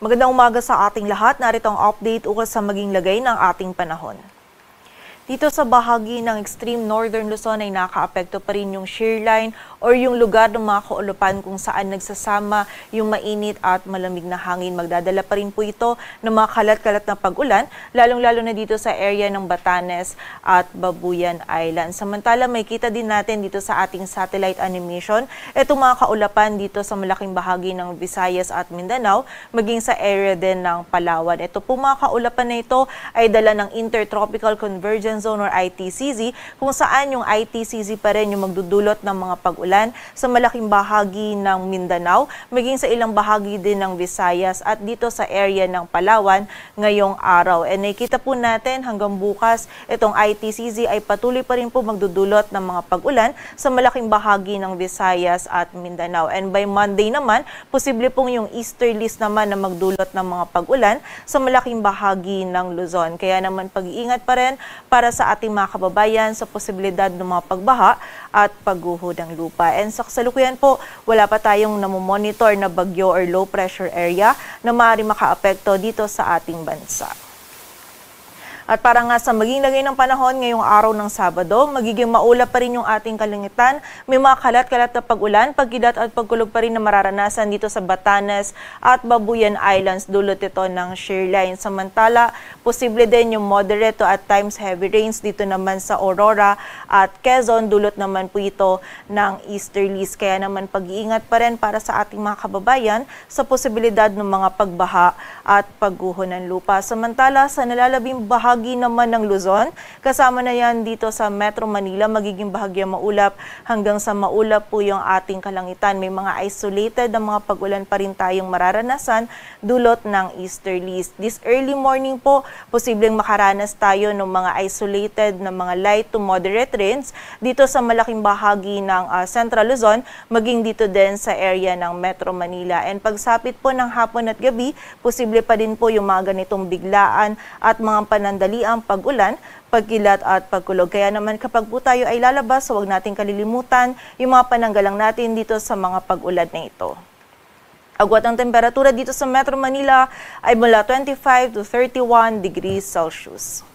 Magandang umaga sa ating lahat. Narito ang update ukol sa maging lagay ng ating panahon. Dito sa bahagi ng extreme northern Luzon ay nakaapekto pa rin yung shear line or yung lugar ng mga kaulupan kung saan nagsasama yung mainit at malamig na hangin. Magdadala pa rin po ito ng mga kalat-kalat na pag-ulan, lalong-lalo na dito sa area ng Batanes at Babuyan Island. Samantala, may kita din natin dito sa ating satellite animation, itong mga kaulapan dito sa malaking bahagi ng Visayas at Mindanao, maging sa area din ng Palawan. Ito po mga kaulapan na ito ay dala ng Intertropical Convergence Zone or ITCZ, kung saan yung ITCZ pa rin yung magdudulot ng mga pag-ulan sa malaking bahagi ng Mindanao, maging sa ilang bahagi din ng Visayas at dito sa area ng Palawan ngayong araw. And nakikita po natin hanggang bukas itong ITCZ ay patuloy pa rin po magdudulot ng mga pag-ulan sa malaking bahagi ng Visayas at Mindanao. And by Monday naman, posible pong yung easterlies naman na magdulot ng mga pag-ulan sa malaking bahagi ng Luzon. Kaya naman pag-iingat pa rin para sa ating mga kababayan sa posibilidad ng mga pagbaha at pagguho ng lupa. And sa kasalukuyan po, wala pa tayong namomonitor na bagyo or low pressure area na maaaring makaapekto dito sa ating bansa. At para nga sa maging lagay ng panahon ngayong araw ng Sabado, magiging maulap pa rin yung ating kalangitan. May mga kalat-kalat na pag-ulan, pagkilat at pagkulog pa rin na mararanasan dito sa Batanes at Babuyan Islands, dulot ito ng shear line. Samantala, posible din yung moderate to at times heavy rains dito naman sa Aurora at Quezon, dulot naman po ito ng easterlies. Kaya naman pag-iingat pa rin para sa ating mga kababayan sa posibilidad ng mga pagbaha at pagguho ng lupa. Samantala, sa nalalabing bahagi naman ng Luzon, kasama na yan dito sa Metro Manila, magiging bahagyang maulap hanggang sa maulap po yung ating kalangitan. May mga isolated na mga pag-ulan pa rin tayong mararanasan dulot ng easterlies. This early morning po, posibleng makaranas tayo ng mga isolated na mga light to moderate rains dito sa malaking bahagi ng Central Luzon, maging dito din sa area ng Metro Manila. And pagsapit po ng hapon at gabi, posible pa din po yung mga ganitong biglaan at mga panandaliang pag-ulan, pagkilat at pagkulog. Kaya naman kapag po tayo ay lalabas, huwag nating kalilimutan yung mga pananggalang natin dito sa mga pag-ulan na ito. Agwat ang temperatura dito sa Metro Manila ay mula 25 to 31 degrees Celsius.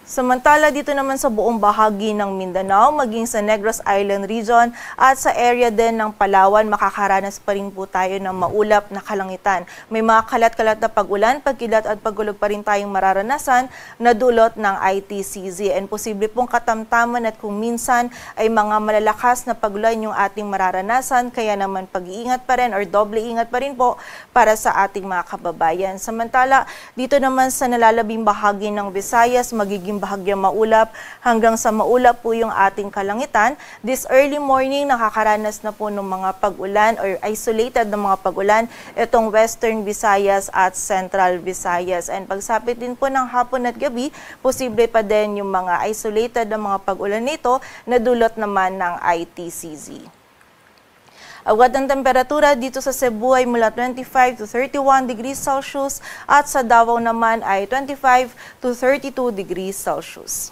Samantala dito naman sa buong bahagi ng Mindanao, maging sa Negros Island region at sa area din ng Palawan, makakaranas pa rin po tayo ng maulap na kalangitan. May mga kalat-kalat na pag-ulan, pagkilat at pagulog pa rin tayong mararanasan na dulot ng ITCZ. And posible pong katamtaman at kung minsan ay mga malalakas na pag-ulan yung ating mararanasan, kaya naman pag-iingat pa rin or doble ingat pa rin po para sa ating mga kababayan. Samantala, dito naman sa nalalabing bahagi ng Visayas, magiging bahagyang maulap hanggang sa maulap po yung ating kalangitan. This early morning, nakakaranas na po ng mga pag-ulan or isolated na mga pag-ulan itong Western Visayas at Central Visayas. And pagsapit din po ng hapon at gabi, posible pa din yung mga isolated na mga pag-ulan nito na dulot naman ng ITCZ. Agwat ng temperatura dito sa Cebu ay mula 25 to 31 degrees Celsius at sa Davao naman ay 25 to 32 degrees Celsius.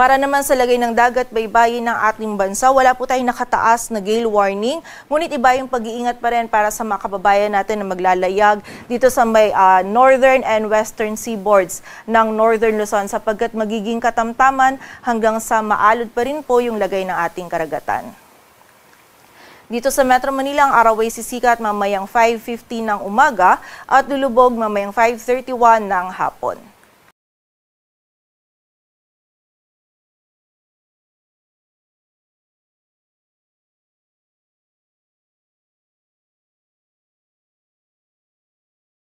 Para naman sa lagay ng dagat baybayin ng ating bansa, wala po tayong nakataas na gale warning, ngunit iba yung pag-iingat pa rin para sa mga kababayan natin na maglalayag dito sa may northern and western seaboards ng northern Luzon, sapagkat magiging katamtaman hanggang sa maalod pa rin po yung lagay ng ating karagatan. Dito sa Metro Manila, ang araw ay sisikat mamayang 5:50 ng umaga at lulubog mamayang 5:31 ng hapon.